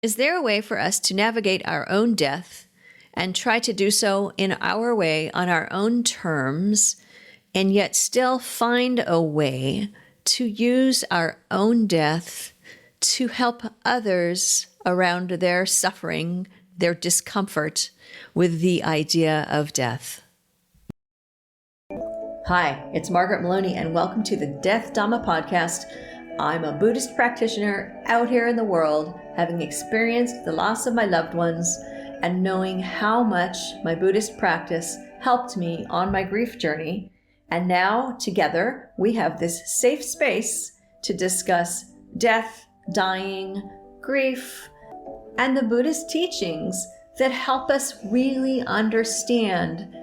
Is there a way for us to navigate our own death and try to do so in our way, on our own terms, and yet still find a way to use our own death to help others around their suffering, their discomfort with the idea of death? Hi, it's Margaret Maloney, and welcome to the Death Dhamma podcast. I'm a Buddhist practitioner out here in the world, having experienced the loss of my loved ones and knowing how much my Buddhist practice helped me on my grief journey. And now, together, we have this safe space to discuss death, dying, grief, and the Buddhist teachings that help us really understand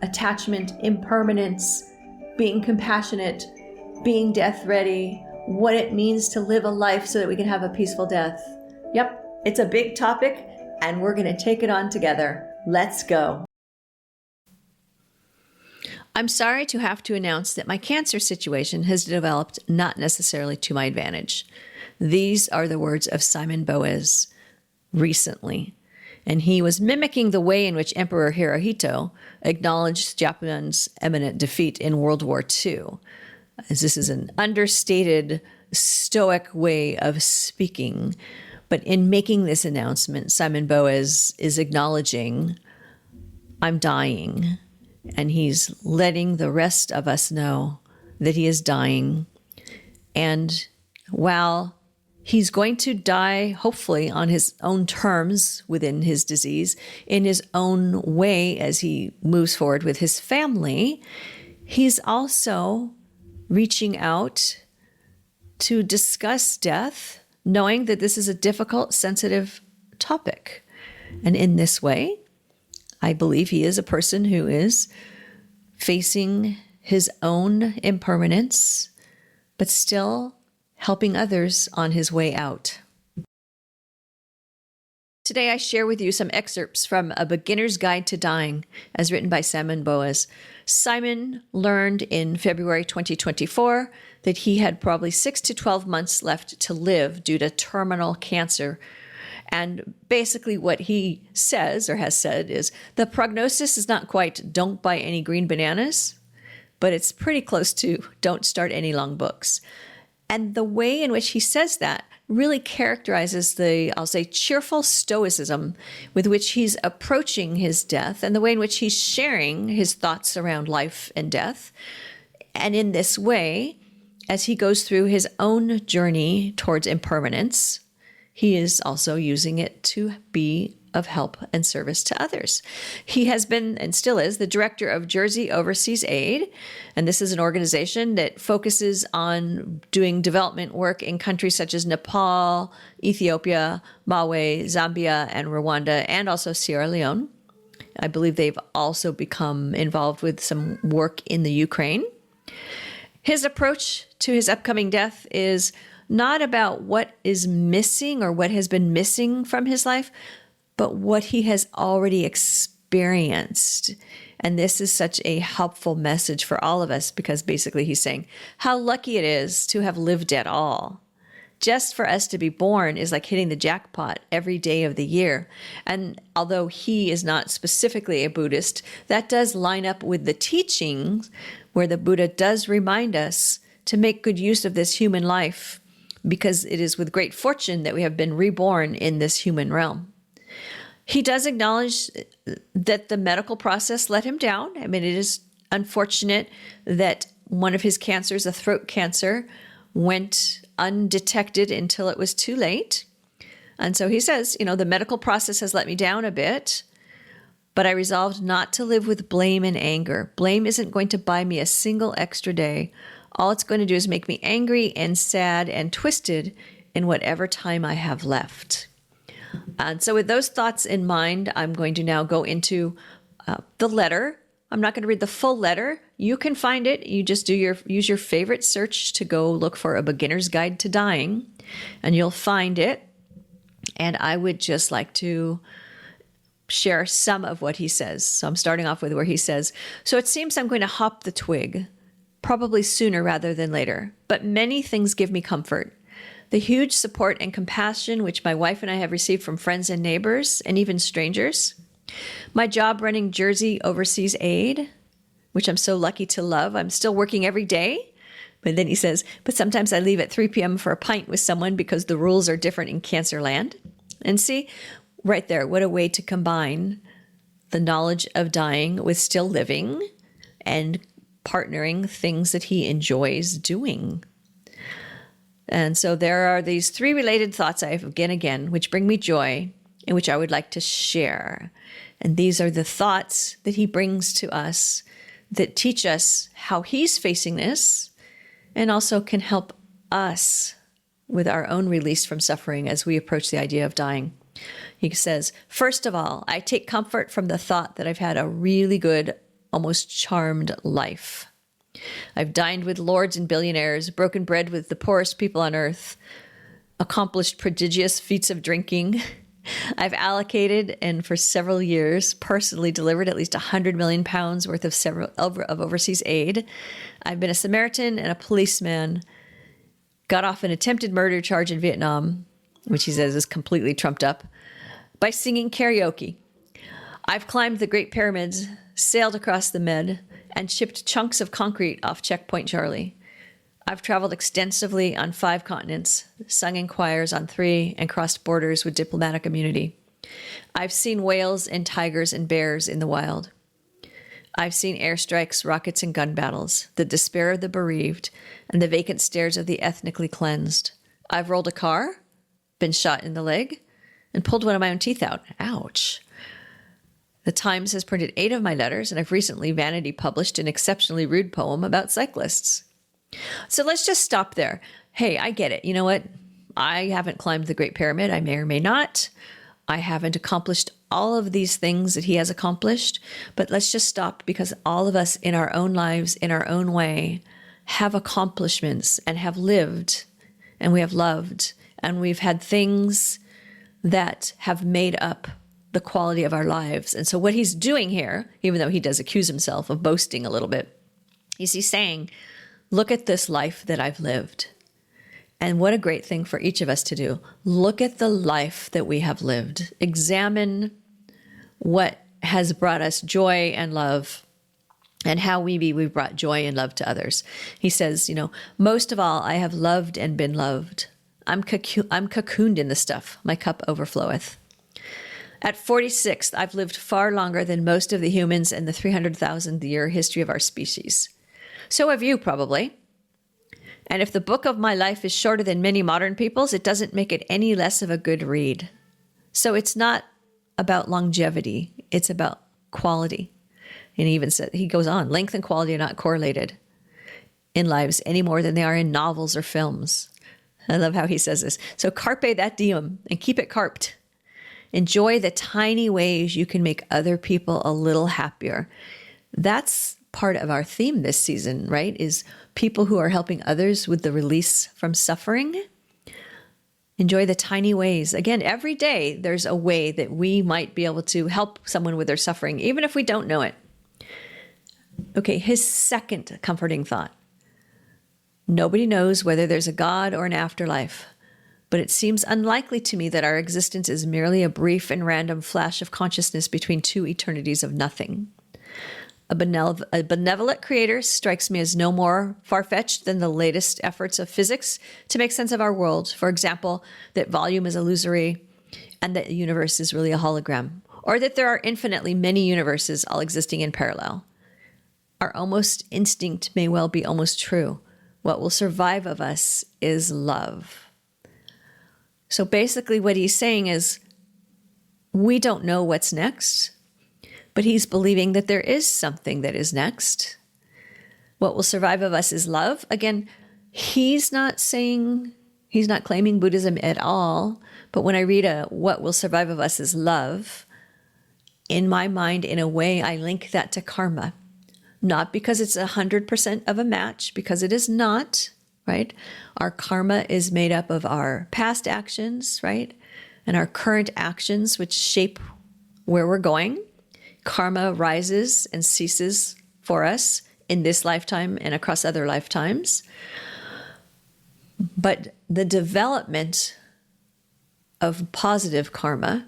attachment, impermanence, being compassionate, being death ready, what it means to live a life so that we can have a peaceful death. Yep, it's a big topic, and we're going to take it on together. Let's go. I'm sorry to have to announce that my cancer situation has developed not necessarily to my advantage. These are the words of Simon Boaz recently, and he was mimicking the way in which Emperor Hirohito acknowledged Japan's imminent defeat in World War II. As this is an understated, stoic way of speaking. But in making this announcement, Simon Boaz is acknowledging, I'm dying. And he's letting the rest of us know that he is dying. And while he's going to die, hopefully, on his own terms within his disease, in his own way as he moves forward with his family, he's also reaching out to discuss death, knowing that this is a difficult, sensitive topic. And in this way, I believe he is a person who is facing his own impermanence, but still helping others on his way out. Today, I share with you some excerpts from A Beginner's Guide to Dying, as written by Simon Boaz. Simon learned in February 2024 that he had probably 6 to 12 months left to live due to terminal cancer. And basically what he says, or has said, is the prognosis is not quite don't buy any green bananas, but it's pretty close to don't start any long books. And the way in which he says that really characterizes the, I'll say, cheerful stoicism with which he's approaching his death and the way in which he's sharing his thoughts around life and death. And in this way, as he goes through his own journey towards impermanence, he is also using it to be of help and service to others. He has been, and still is, the director of Jersey Overseas Aid, and this is an organization that focuses on doing development work in countries such as Nepal, Ethiopia, Malawi, Zambia, and Rwanda, and also Sierra Leone. I believe they've also become involved with some work in the Ukraine. His approach to his upcoming death is not about what is missing or what has been missing from his life, but what he has already experienced. And this is such a helpful message for all of us because basically he's saying how lucky it is to have lived at all. Just for us to be born is like hitting the jackpot every day of the year. And although he is not specifically a Buddhist, that does line up with the teachings where the Buddha does remind us to make good use of this human life because it is with great fortune that we have been reborn in this human realm. He does acknowledge that the medical process let him down. I mean, it is unfortunate that one of his cancers, a throat cancer, went undetected until it was too late. And so he says, the medical process has let me down a bit, but I resolved not to live with blame and anger. Blame isn't going to buy me a single extra day. All it's going to do is make me angry and sad and twisted in whatever time I have left. And so with those thoughts in mind, I'm going to now go into the letter. I'm not going to read the full letter. You can find it. You just use your favorite search to go look for A Beginner's Guide to Dying, and you'll find it. And I would just like to share some of what he says. So I'm starting off with where he says, so it seems I'm going to hop the twig, probably sooner rather than later, but many things give me comfort. the huge support and compassion which my wife and I have received from friends and neighbors and even strangers, my job running Jersey Overseas Aid, which I'm so lucky to love. I'm still working every day. But then he says, but sometimes I leave at 3 p.m. for a pint with someone because the rules are different in cancer land. And see, right there, what a way to combine the knowledge of dying with still living and partnering things that he enjoys doing. And so there are these 3 related thoughts I have again, which bring me joy and which I would like to share. And these are the thoughts that he brings to us that teach us how he's facing this and also can help us with our own release from suffering as we approach the idea of dying. He says, first of all, I take comfort from the thought that I've had a really good, almost charmed life. I've dined with lords and billionaires, broken bread with the poorest people on earth, accomplished prodigious feats of drinking. I've allocated and for several years personally delivered at least 100 million pounds worth of overseas aid. I've been a Samaritan and a policeman, got off an attempted murder charge in Vietnam, which he says is completely trumped up, by singing karaoke. I've climbed the Great Pyramids, sailed across the Med, and shipped chunks of concrete off Checkpoint Charlie. I've traveled extensively on 5 continents, sung in choirs on 3, and crossed borders with diplomatic immunity. I've seen whales and tigers and bears in the wild. I've seen airstrikes, rockets, and gun battles, the despair of the bereaved, and the vacant stares of the ethnically cleansed. I've rolled a car, been shot in the leg, and pulled one of my own teeth out. Ouch. The Times has printed 8 of my letters, and I've recently Vanity published an exceptionally rude poem about cyclists. So let's just stop there. Hey, I get it. You know what? I haven't climbed the Great Pyramid. I may or may not. I haven't accomplished all of these things that he has accomplished, but let's just stop because all of us in our own lives, in our own way, have accomplishments and have lived and we have loved and we've had things that have made up the quality of our lives. And so what he's doing here, even though he does accuse himself of boasting a little bit, is he's saying, look at this life that I've lived. And what a great thing for each of us to do. Look at the life that we have lived. Examine what has brought us joy and love and how we've brought joy and love to others. He says, most of all, I have loved and been loved. I'm cocooned in the stuff. My cup overfloweth. At 46, I've lived far longer than most of the humans in the 300,000-year history of our species. So have you, probably. And if the book of my life is shorter than many modern people's, it doesn't make it any less of a good read. So it's not about longevity. It's about quality. And he even said, he goes on, length and quality are not correlated in lives any more than they are in novels or films. I love how he says this. So carpe that diem and keep it carped. Enjoy the tiny ways you can make other people a little happier. That's part of our theme this season, right? Is people who are helping others with the release from suffering. Enjoy the tiny ways. Again, every day there's a way that we might be able to help someone with their suffering, even if we don't know it. Okay, his second comforting thought. Nobody knows whether there's a God or an afterlife, but it seems unlikely to me that our existence is merely a brief and random flash of consciousness between 2 eternities of nothing. A benevolent creator strikes me as no more far-fetched than the latest efforts of physics to make sense of our world. For example, that volume is illusory and that the universe is really a hologram, or that there are infinitely many universes all existing in parallel. Our almost instinct may well be almost true. What will survive of us is love. So basically what he's saying is, we don't know what's next, but he's believing that there is something that is next. What will survive of us is love. Again, he's not claiming Buddhism at all, but when I read what will survive of us is love, in my mind, in a way, I link that to karma. Not because it's 100% of a match, because it is not, right? Our karma is made up of our past actions, right? And our current actions, which shape where we're going. Karma rises and ceases for us in this lifetime and across other lifetimes. But the development of positive karma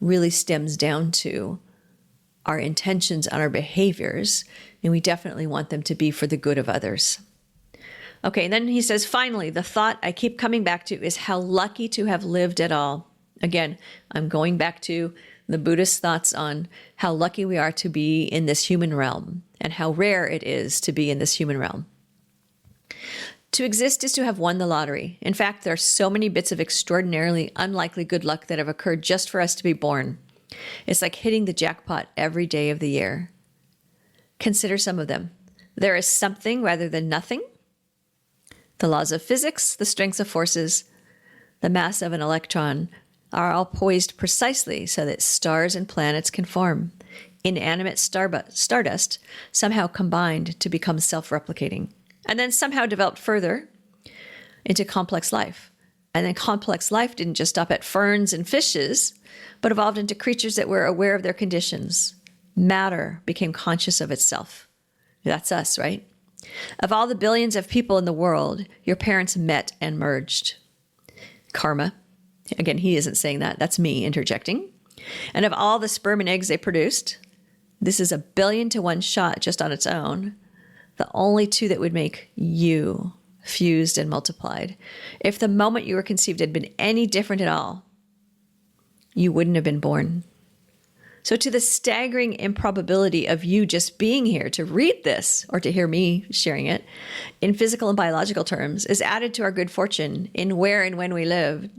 really stems down to our intentions and our behaviors, and we definitely want them to be for the good of others. Okay, and then he says, finally, the thought I keep coming back to is how lucky to have lived at all. Again, I'm going back to the Buddhist thoughts on how lucky we are to be in this human realm and how rare it is to be in this human realm. To exist is to have won the lottery. In fact, there are so many bits of extraordinarily unlikely good luck that have occurred just for us to be born. It's like hitting the jackpot every day of the year. Consider some of them. There is something rather than nothing. The laws of physics, the strengths of forces, the mass of an electron are all poised precisely so that stars and planets can form. Inanimate stardust somehow combined to become self-replicating, and then somehow developed further into complex life. And then complex life didn't just stop at ferns and fishes, but evolved into creatures that were aware of their conditions. Matter became conscious of itself. That's us, right? Of all the billions of people in the world, your parents met and merged. Karma. Again, he isn't saying that. That's me interjecting. And of all the sperm and eggs they produced, this is 1,000,000,000 to 1 shot just on its own. The only two that would make you fused and multiplied. If the moment you were conceived had been any different at all, you wouldn't have been born. So to the staggering improbability of you just being here to read this or to hear me sharing it in physical and biological terms is added to our good fortune in where and when we live.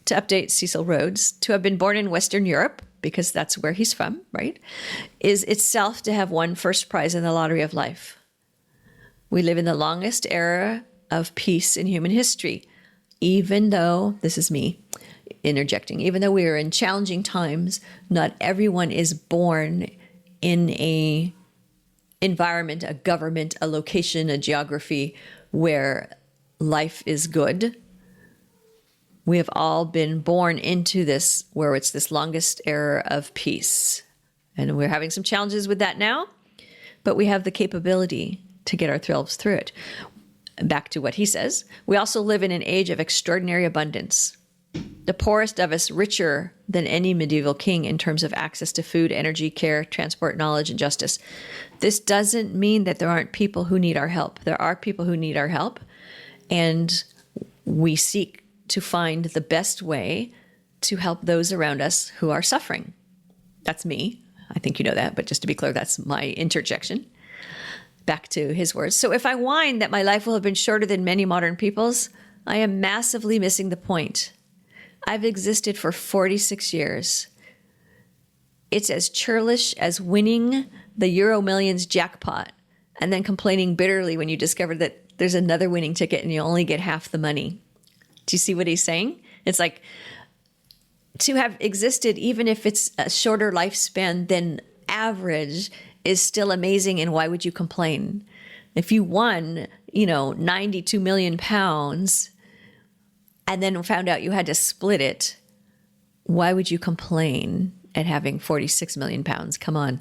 To update Cecil Rhodes, to have been born in Western Europe, because that's where he's from, right, is itself to have won first prize in the lottery of life. We live in the longest era of peace in human history, even though, this is me interjecting, even though we are in challenging times, not everyone is born in a environment, a government, a location, a geography where life is good. We have all been born into this, where it's this longest era of peace. And we're having some challenges with that now, but we have the capability to get ourselves through it. Back to what he says, we also live in an age of extraordinary abundance. The poorest of us richer than any medieval king in terms of access to food, energy, care, transport, knowledge, and justice. This doesn't mean that there aren't people who need our help. There are people who need our help, and we seek to find the best way to help those around us who are suffering. That's me. I think you know that, but just to be clear, that's my interjection. Back to his words. So if I whine that my life will have been shorter than many modern people's, I am massively missing the point. I've existed for 46 years. It's as churlish as winning the Euro Millions jackpot and then complaining bitterly when you discover that there's another winning ticket and you only get half the money. Do you see what he's saying? It's like to have existed, even if it's a shorter lifespan than average, is still amazing. And why would you complain? If you won, 92 million pounds and then found out you had to split it, why would you complain at having 46 million pounds? Come on.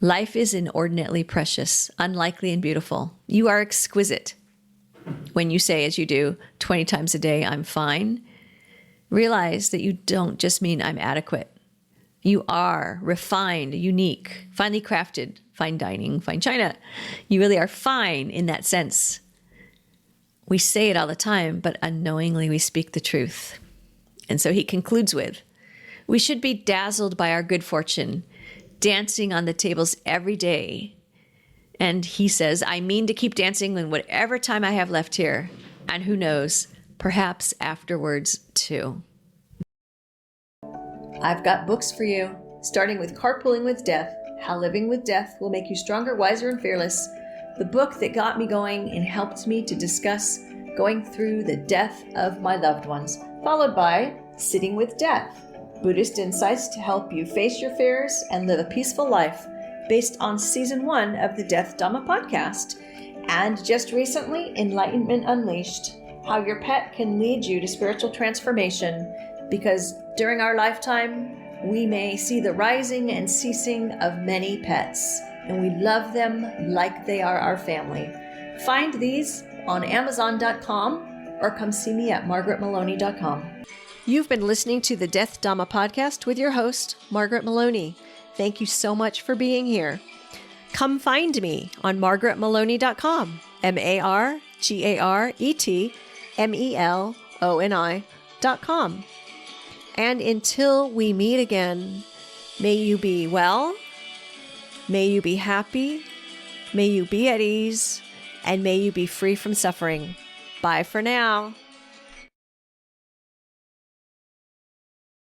Life is inordinately precious, unlikely, and beautiful. You are exquisite. When you say, as you do, 20 times a day, I'm fine, realize that you don't just mean I'm adequate. You are refined, unique, finely crafted, fine dining, fine china. You really are fine in that sense. We say it all the time, but unknowingly we speak the truth. And so he concludes with, we should be dazzled by our good fortune, dancing on the tables every day. And he says, I mean to keep dancing in whatever time I have left here. And who knows, perhaps afterwards too. I've got books for you, starting with Carpooling with Death, How Living with Death Will Make You Stronger, Wiser, and Fearless. The book that got me going and helped me to discuss going through the death of my loved ones, followed by Sitting with Death, Buddhist insights to help you face your fears and live a peaceful life, based on season 1 of the Death Dhamma podcast. And just recently, Enlightenment Unleashed, how your pet can lead you to spiritual transformation, because during our lifetime, we may see the rising and ceasing of many pets, and we love them like they are our family. Find these on Amazon.com or come see me at margaretmaloney.com. You've been listening to the Death Dhamma podcast with your host, Margaret Maloney. Thank you so much for being here. Come find me on margaretmaloney.com, margaretmeloni.com. And until we meet again, may you be well, may you be happy, may you be at ease, and may you be free from suffering. Bye for now.